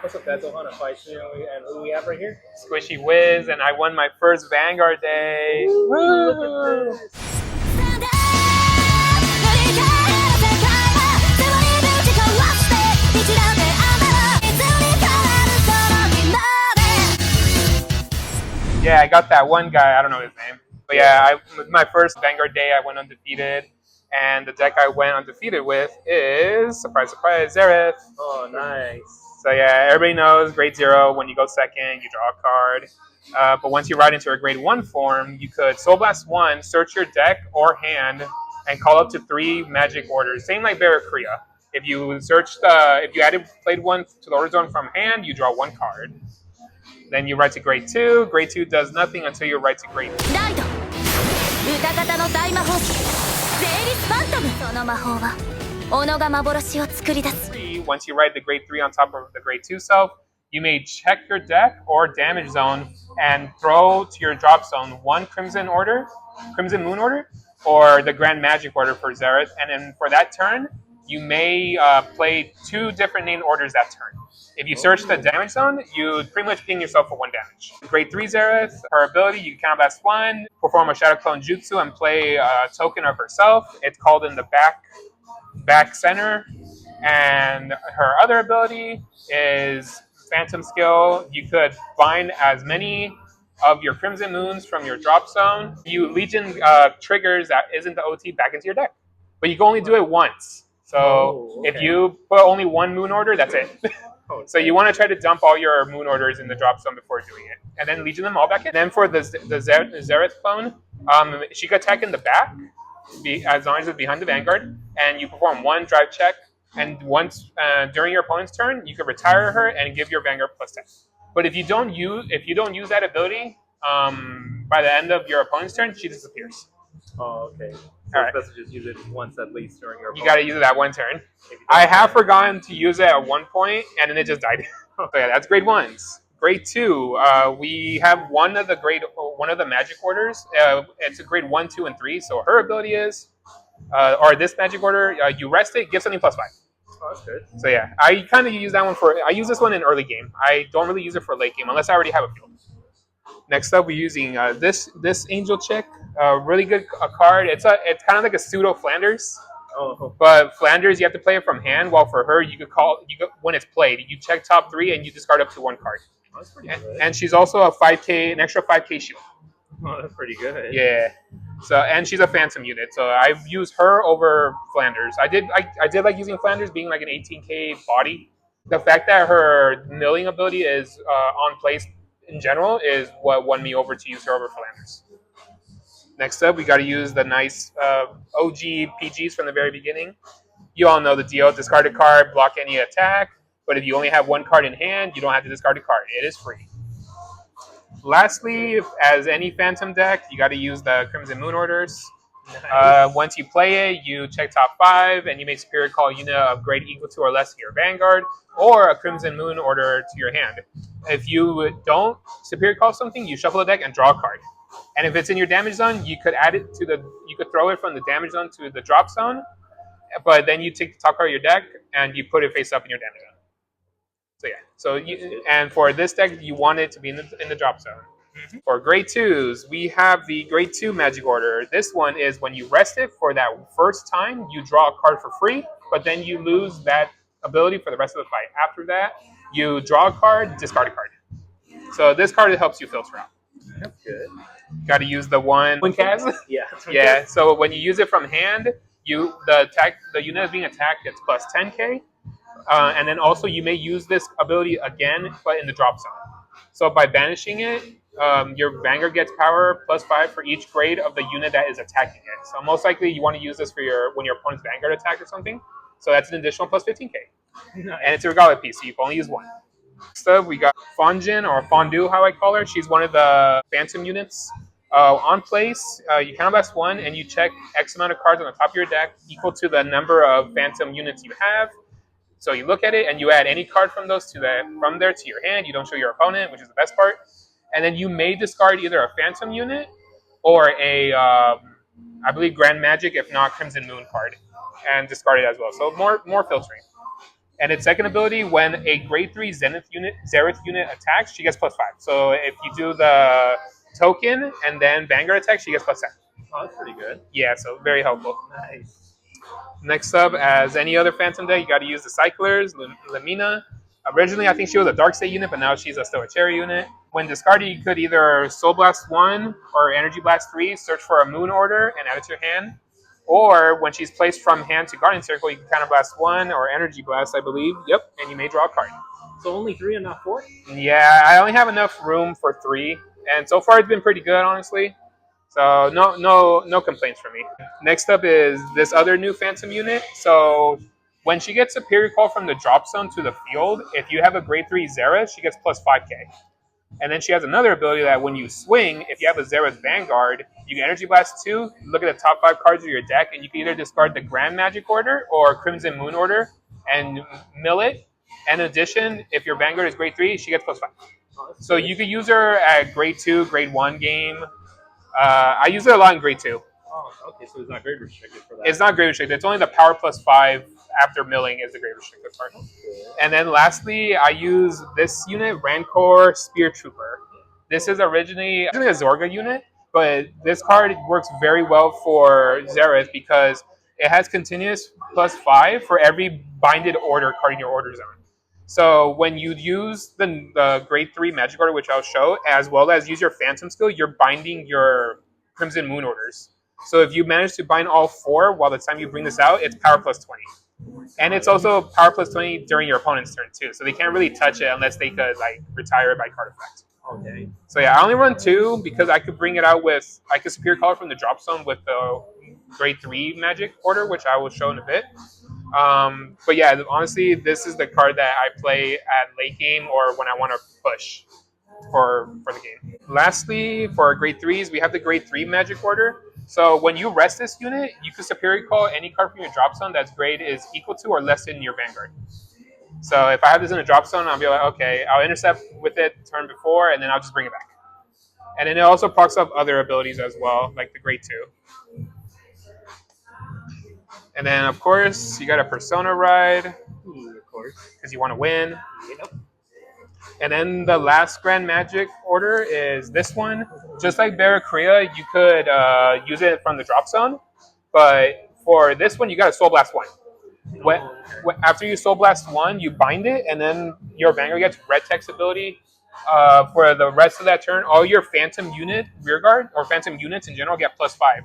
What's up, guys? Ohana Fight, and who we have right here? Squishy Wiz, and I won my first Vanguard day. Woo, look at this. Yeah, I got that one guy. I don't know his name, but yeah, with my first Vanguard day, I went undefeated, and the deck I went undefeated with is surprise, surprise, Zerith. Oh, nice. So yeah, everybody knows grade 0. When you go second, you draw a card. But once you ride into a grade 1 form, you could Soul Blast 1, search your deck or hand, and call up to 3 Magic orders. Same like Barracuda. If you played one to the order zone from hand, you draw 1 card. Then you ride to grade 2. Grade 2 does nothing until you ride to grade 3. Once you ride the grade 3 on top of the grade 2 self, you may check your deck or damage zone and throw to your drop zone 1 Crimson Moon order, or the Grand Magic order for Zerith. And then for that turn, you may play 2 different named orders that turn. If you search the damage zone, you pretty much ping yourself for 1 damage. Grade 3 Zerith, her ability, you can counterblast 1, perform a Shadow Clone Jutsu, and play a token of herself. It's called in the back center. And her other ability is Phantom Skill. You could bind as many of your Crimson Moons from your drop zone. You Legion triggers that isn't the OT back into your deck. But you can only do it once. So if you put only 1 Moon order, that's it. So you want to try to dump all your Moon orders in the drop zone before doing it. And then Legion them all back in. Then for the Zerith clone, she could attack in the back, as long as it's behind the Vanguard, and you perform 1 drive check. And once during your opponent's turn, you can retire her and give your Vanguard +10. But if you don't use that ability, by the end of your opponent's turn, she disappears. Oh, okay. So it's best to just use it once at least during your. You got to use it that 1 turn. I have forgotten to use it at 1 point, and then it just died. So yeah, that's grade 1s. Grade 2, we have one of the Magic orders. It's a grade 1, 2, and 3. So her ability is, or this Magic order, you rest it, give something +5. Oh, that's good. So yeah, I kind of use that one I use this one in early game. I don't really use it for late game unless I already have a field. Next up, we're using this Angel Chick. Really good card. It's kind of like a pseudo Flanders. Oh. But Flanders, you have to play it from hand. While for her, when it's played, you check top 3 and you discard up to 1 card. Oh, that's pretty good. And she's also an extra 5k shield. Oh, that's pretty good. Yeah. So, and she's a Phantom unit, so I've used her over Flanders. I did like using Flanders, being like an 18k body. The fact that her milling ability is on place in general is what won me over to use her over Flanders. Next up, we got to use the nice OG PGs from the very beginning. You all know the deal: discard a card, block any attack. But if you only have 1 card in hand, you don't have to discard a card. It is free. Lastly, as any Phantom deck, you got to use the Crimson Moon orders. Nice. Once you play it, you check top 5, and you make Spirit Call unit of grade equal to or less to your Vanguard, or a Crimson Moon order to your hand. If you don't Spirit Call something, you shuffle the deck and draw a card. And if it's in your damage zone, you could you could throw it from the damage zone to the drop zone, but then you take the top card of your deck and you put it face up in your damage zone. So yeah. And for this deck, you want it to be in the drop zone. Mm-hmm. For grade 2s, we have the grade 2 Magic order. This one is when you rest it for that first time, you draw a card for free, but then you lose that ability for the rest of the fight. After that, you draw a card, discard a card. So this card helps you filter out. That's good. Got to use the one Kaz. Yeah. Yeah. So when you use it from hand, the unit that's being attacked gets +10k. And then also you may use this ability again, but in the drop zone. So by banishing it, your Vanguard gets power +5 for each grade of the unit that is attacking it. So most likely you want to use this for when your opponent's Vanguard attack or something. So that's an additional +15k. Nice. And it's a Regala piece, so you can only use 1. Next up, we got Fonjin, or Fondue, how I call her. She's one of the Phantom units. On place, you counterblast 1, and you check X amount of cards on the top of your deck equal to the number of Phantom units you have. So you look at it, and you add any card from there to your hand. You don't show your opponent, which is the best part. And then you may discard either a Phantom unit or I believe Grand Magic, if not Crimson Moon card, and discard it as well. So more filtering. And its second ability, when a grade 3 Zerith unit attacks, she gets +5. So if you do the token and then Vanguard attack, she gets +10. Oh, that's pretty good. Yeah, so very helpful. Nice. Next up, as any other Phantom deck, you got to use the Cyclers, Lamina. Originally, I think she was a Dark State unit, but now she's a Stoicheia unit. When discarded, you could either Soul Blast 1 or Energy Blast 3, search for a Moon Order, and add it to your hand. Or when she's placed from hand to Guardian Circle, you can Counter Blast 1 or Energy Blast, I believe. Yep, and you may draw a card. So only 3 and not 4? Yeah, I only have enough room for 3, and so far it's been pretty good, honestly. So no complaints from me. Next up is this other new Phantom unit. So when she gets a period call from the drop zone to the field, if you have a grade 3 Zerith, she gets +5k. And then she has another ability that when you swing, if you have a Zerith Vanguard, you can Energy Blast 2, look at the top 5 cards of your deck, and you can either discard the Grand Magic Order or Crimson Moon Order and mill it. And in addition, if your Vanguard is grade 3, she gets +5. So you could use her at grade 2, grade 1 game. I use it a lot in grade 2. Oh, okay, so it's not grade restricted for that. It's not grade restricted. It's only the power +5 after milling is the grade restricted part. And then lastly, I use this unit, Rancor Spear Trooper. This is originally a Zorga unit, but this card works very well for Zerith because it has continuous +5 for every binded order card in your order zone. So when you use the grade 3 Magic Order, which I'll show, as well as use your Phantom skill, you're binding your Crimson Moon orders. So if you manage to bind all 4 while the time you bring this out, it's power +20. And it's also power +20 during your opponent's turn too. So they can't really touch it unless they could like retire it by card effect. Okay. So yeah, I only run 2 because I could bring it out with, I could Superior Color from the drop zone with the grade 3 Magic Order, which I will show in a bit. But yeah, honestly, this is the card that I play at late game or when I want to push for the game. Lastly, for our grade 3s, we have the grade 3 Magic Order. So when you rest this unit, you can Superior Call any card from your drop zone that's grade is equal to or less than your Vanguard. So if I have this in a drop zone, I'll be like, okay, I'll intercept with it turn before, and then I'll just bring it back. And then it also procs up other abilities as well, like the grade 2. And then, of course, you got a Persona Ride. Ooh, of course. Because you want to win. Yep. And then the last Grand Magic Order is this one. Just like Barracuda, you could use it from the drop zone. But for this one, you got to Soul Blast 1. After you Soul Blast 1, you bind it, and then your Vanguard gets Red Text ability. For the rest of that turn, all your Phantom unit, rearguard, or Phantom units in general get +5.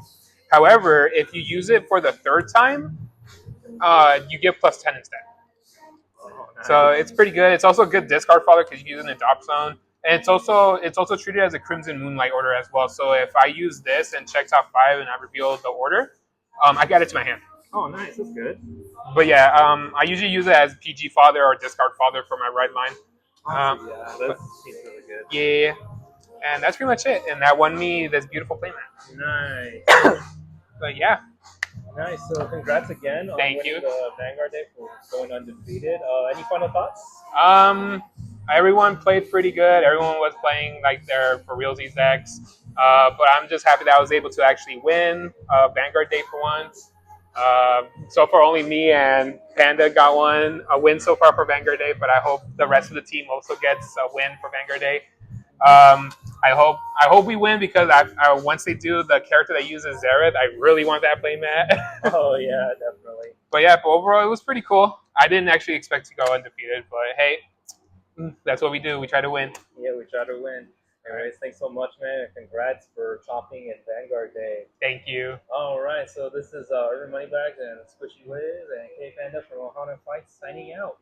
However, if you use it for the 3rd time, you get +10 instead. Oh, nice. So it's pretty good. It's also a good discard fodder because you use it in the drop zone. And it's also treated as a Crimson Moonlight Order as well. So if I use this and check top 5 and I reveal the order, I get it to my hand. Oh, nice. That's good. But yeah, I usually use it as PG fodder or discard fodder for my right line. Yeah, that seems really good. Yeah, and that's pretty much it. And that won me this beautiful playmat. Nice. But yeah. Nice. So congrats again on Thank winning you. the Vanguard Day for going undefeated. Any final thoughts? Everyone played pretty good. Everyone was playing like their for realsies decks. But I'm just happy that I was able to actually win Vanguard Day for once. So far, only me and Panda got a win so far for Vanguard Day, but I hope the rest of the team also gets a win for Vanguard Day. I hope we win because I once they do the character that uses Zerith, I really want that playmat. Oh yeah, definitely. But yeah, but overall it was pretty cool. I didn't actually expect to go undefeated, but hey, that's what we do. We try to win. Yeah, we try to win. Anyways, thanks so much, man. Congrats for chopping in Vanguard Day. Thank you. All right, so this is Urban Moneybags and Squishy Wiz and K Panda from Ohana Fights signing out.